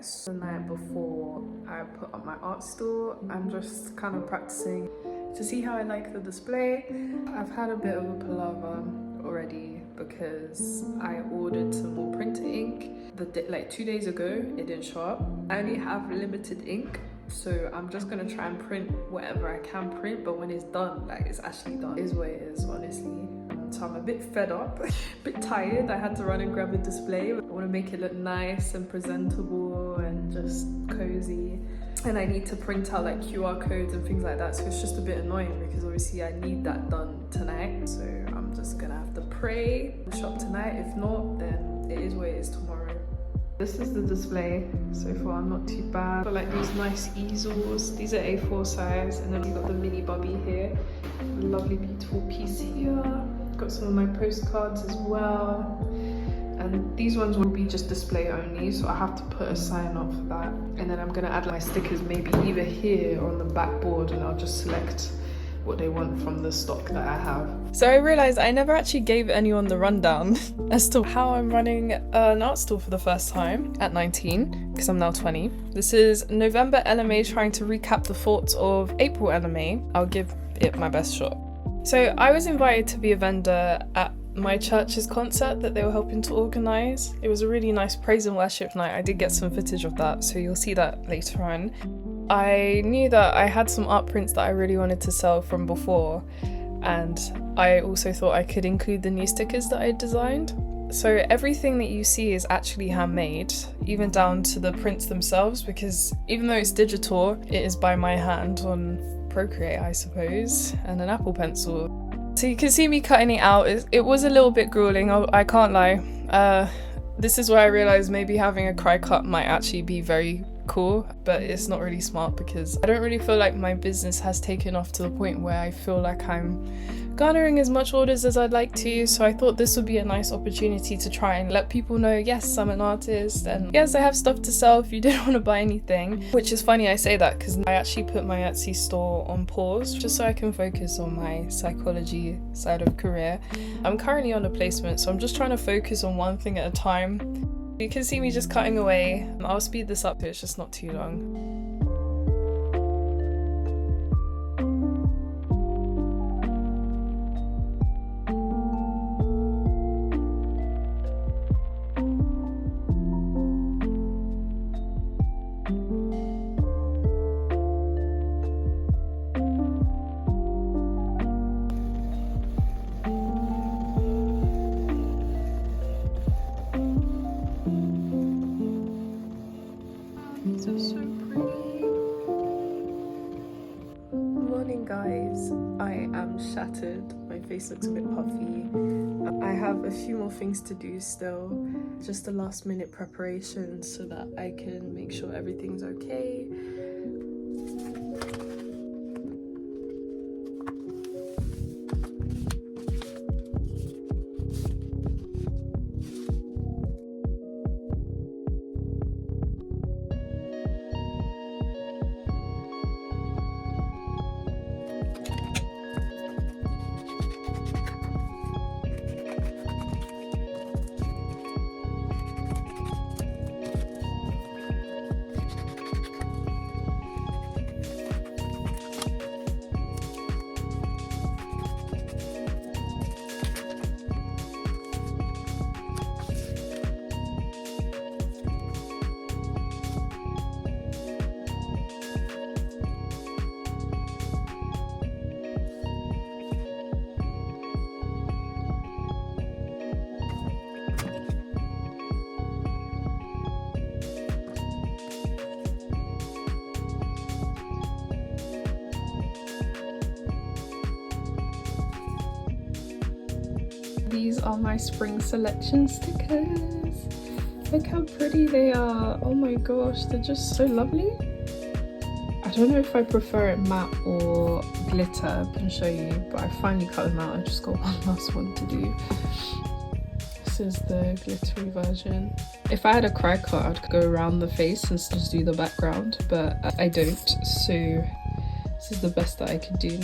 So the night before I put up my art store, I'm just kind of practicing to see how I like the display. I've had a bit of a palaver already because I ordered some more printer ink. Like 2 days ago, it didn't show up. I only have limited ink, so I'm just gonna try and print whatever I can print, but when it's done, like it's actually done. It is what it is, honestly. So I'm a bit fed up, a bit tired. I had to run and grab a display. I want to make it look nice and presentable and just cozy. And I need to print out like QR codes and things like that. So it's just a bit annoying because obviously I need that done tonight. So I'm just gonna have to pray, shop tonight. If not, then it is what it is tomorrow. This is the display so far, not too bad. Got like these nice easels. These are A4 size, and then we've got the mini bubby here. A lovely, beautiful piece here. Got some of my postcards as well. And these ones will be just display only, so I have to put a sign up for that. And then I'm gonna add my stickers maybe either here or on the backboard, and I'll just select what they want from the stock that I have. So I realised I never actually gave anyone the rundown as to how I'm running an art store for the first time at 19, because I'm now 20. This is November LMA trying to recap the thoughts of April LMA. I'll give it my best shot. So I was invited to be a vendor at my church's concert that they were helping to organise. It was a really nice praise and worship night. I did get some footage of that, so you'll see that later on. I knew that I had some art prints that I really wanted to sell from before, and I also thought I could include the new stickers that I had designed. So everything that you see is actually handmade, even down to the prints themselves, because even though it's digital, it is by my hand on Procreate, I suppose, and an Apple Pencil. So you can see me cutting it out. It was a little bit grueling, I can't lie. This is where I realised maybe having a cry cut might actually be very cool, but it's not really smart because I don't really feel like my business has taken off to the point where I feel like I'm garnering as much orders as I'd like to. So I thought this would be a nice opportunity to try and let people know, yes, I'm an artist, and yes, I have stuff to sell if you didn't want to buy anything. Which is funny I say that because I actually put my Etsy store on pause just so I can focus on my psychology side of career. I'm currently on a placement, so I'm just trying to focus on one thing at a time. You can see me just cutting away. I'll speed this up so it's just not too long. Guys, I am shattered. My face looks a bit puffy. I have a few more things to do still, just a last minute preparation so that I can make sure everything's okay. These are my spring selection stickers. Look how pretty they are. Oh my gosh, they're just so lovely. I don't know if I prefer it matte or glitter. I can show you, but I finally cut them out. I just got one last one to do. This is the glittery version. If I had a cry cut, I'd go around the face and just do the background, but I don't, so this is the best that I could do.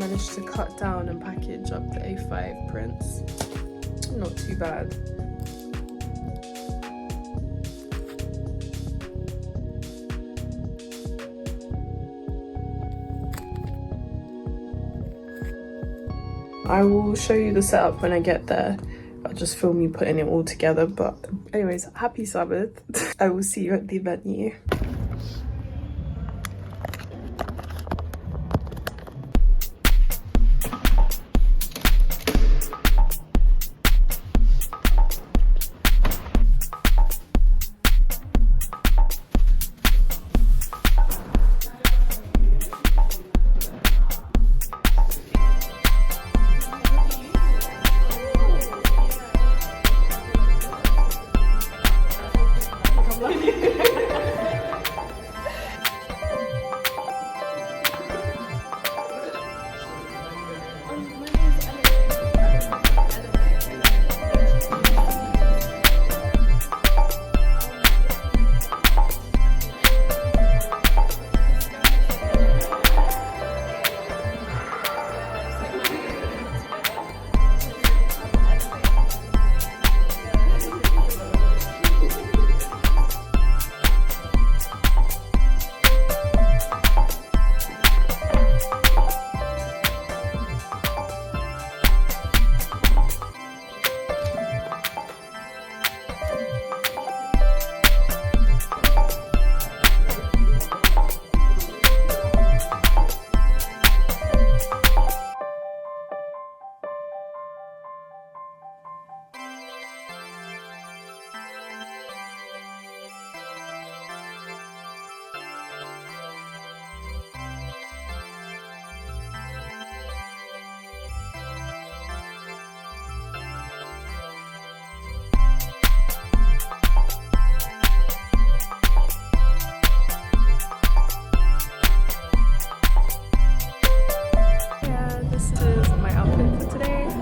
managed to cut down and package up the A5 prints. Not too bad. I will show you the setup when I get there. I'll just film you putting it all together. But anyways, happy Sabbath. I will see you at the venue.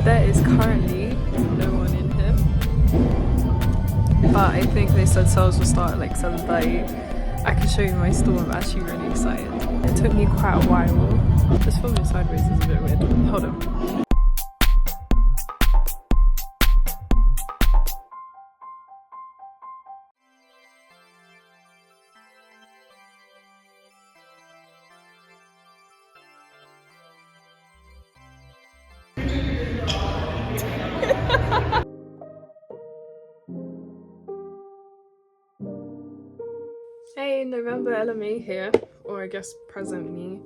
There is currently no one in here, but I think they said sales will start at like 7:30. I can show you my store. I'm actually really excited. It took me quite a while. This filming sideways is a bit weird. Hold on. Hey, November ellamaella here, or I guess present me.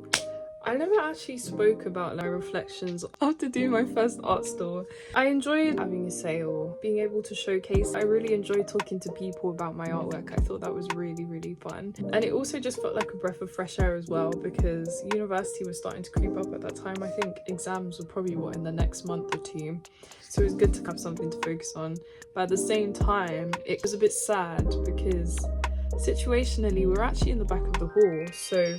I never actually spoke about my reflections after doing my first art store. I enjoyed having a sale, being able to showcase. I really enjoyed talking to people about my artwork. I thought that was really, really fun. And it also just felt like a breath of fresh air as well, because university was starting to creep up at that time. I think exams were probably in the next month or two. So it was good to have something to focus on. But at the same time, it was a bit sad because situationally we're actually in the back of the hall, so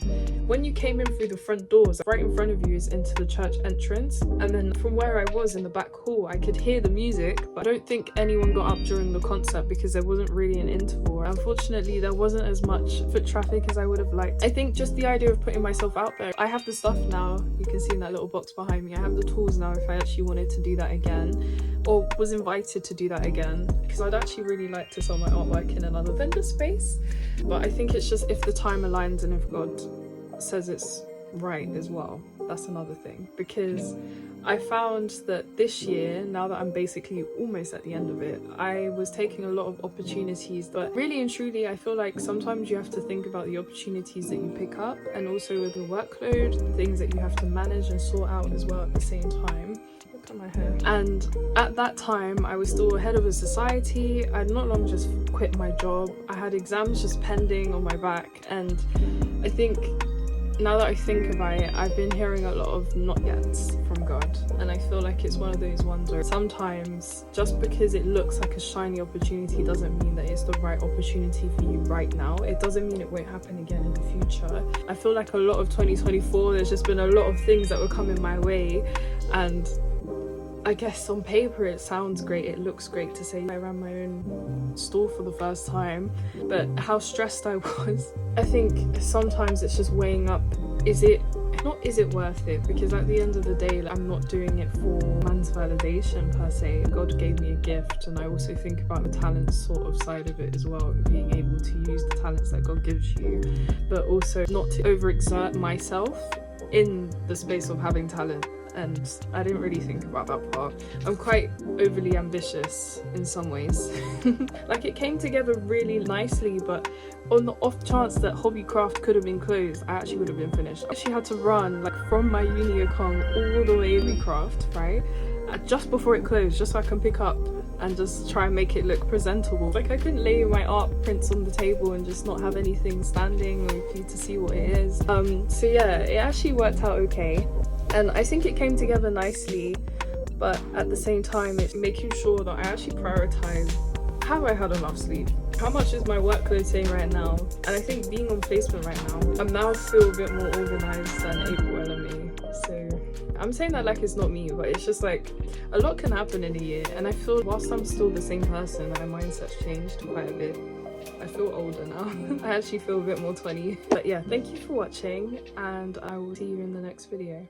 when you came in through the front doors, right in front of you is into the church entrance, and then from where I was in the back hall I could hear the music, but I don't think anyone got up during the concert because there wasn't really an interval. Unfortunately, there wasn't as much foot traffic as I would have liked. I think just the idea of putting myself out there, I have the stuff now, you can see in that little box behind me, I have the tools now if I actually wanted to do that again, or was invited to do that again, because I'd actually really like to sell my artwork in another vendor space. But I think it's just if the time aligns and if God says it's right as well, that's another thing. Because I found that this year, now that I'm basically almost at the end of it, I was taking a lot of opportunities, but really and truly I feel like sometimes you have to think about the opportunities that you pick up, and also with the workload, things that you have to manage and sort out as well at the same time. At my hair. And at that time I was still head of a society. I'd not long just quit my job. I had exams just pending on my back, and I think now that I think about it, I've been hearing a lot of not yets from God, and I feel like it's one of those ones where sometimes just because it looks like a shiny opportunity doesn't mean that it's the right opportunity for you right now. It doesn't mean it won't happen again in the future. I feel like a lot of 2024 there's just been a lot of things that were coming my way, and I guess on paper it sounds great, it looks great to say I ran my own store for the first time, but how stressed I was. I think sometimes it's just weighing up, is it not is it worth it, because at the end of the day, like, I'm not doing it for man's validation per se. God gave me a gift, and I also think about the talent sort of side of it as well, and being able to use the talents that God gives you, but also not to overexert myself in the space of having talent. And I didn't really think about that part. I'm quite overly ambitious in some ways. Like, it came together really nicely, but on the off chance that Hobbycraft could have been closed, I actually would have been finished. I actually had to run like from my uni account all the way to Hobbycraft, right? Just before it closed, just so I can pick up and just try and make it look presentable. Like, I couldn't lay my art prints on the table and just not have anything standing or for you to see what it is. So yeah, it actually worked out okay. And I think it came together nicely, but at the same time, it's making sure that I actually prioritize, have I had enough sleep? How much is my workload saying right now? And I think being on placement right now, I'm now feel a bit more organized than April LMA. So I'm saying that like it's not me, but it's just like a lot can happen in a year. And I feel whilst I'm still the same person, my mindset's changed quite a bit. I feel older now. I actually feel a bit more 20. But yeah, thank you for watching, and I will see you in the next video.